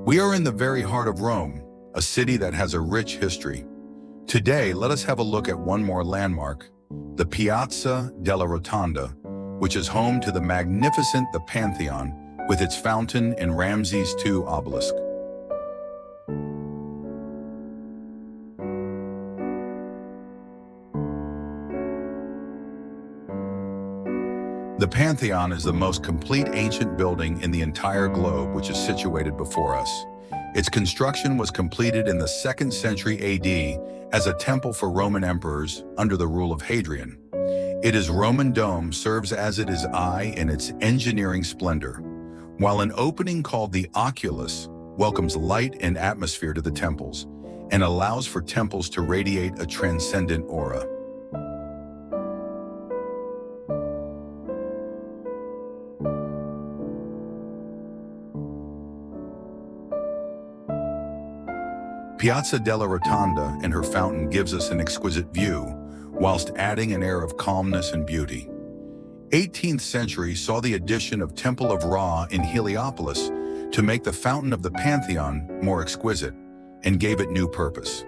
We are in the very heart of Rome, a city that has a rich history. Today, let us have a look at one more landmark, the Piazza della Rotonda, which is home to the magnificent the Pantheon with its fountain and Ramses II obelisk. The Pantheon is the most complete ancient building in the entire globe, which is situated before us. Its construction was completed in the 2nd century AD as a temple for Roman emperors under the rule of Hadrian. Its Roman dome serves as its eye in its engineering splendor, while an opening called the oculus welcomes light and atmosphere to the temples and allows for temples to radiate a transcendent aura. Piazza della Rotonda and her fountain gives us an exquisite view, whilst adding an air of calmness and beauty. 18th century saw the addition of Temple of Ra in Heliopolis to make the fountain of the Pantheon more exquisite and gave it new purpose.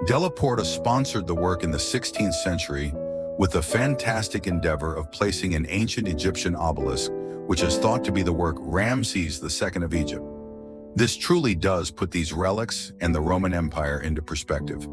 Della Porta sponsored the work in the 16th century with the fantastic endeavor of placing an ancient Egyptian obelisk, which is thought to be the work Ramses II of Egypt. This truly does put these relics and the Roman Empire into perspective.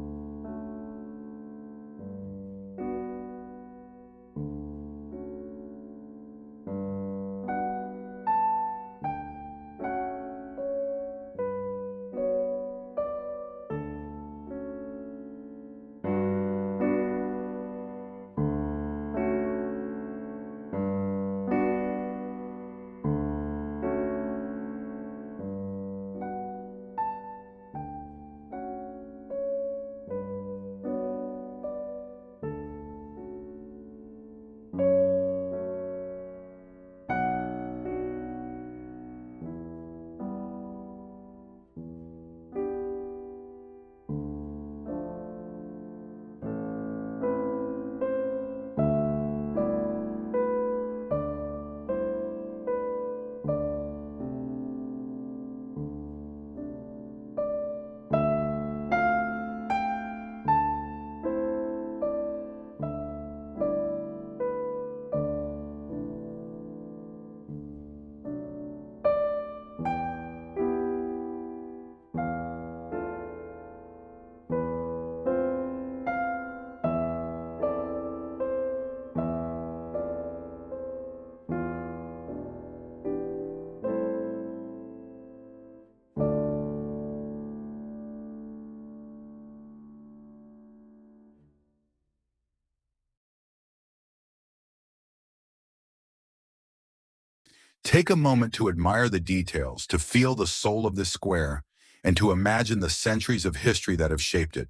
Take a moment to admire the details, to feel the soul of this square, and to imagine the centuries of history that have shaped it.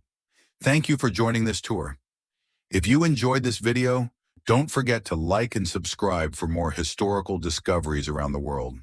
Thank you for joining this tour. If you enjoyed this video, don't forget to like and subscribe for more historical discoveries around the world.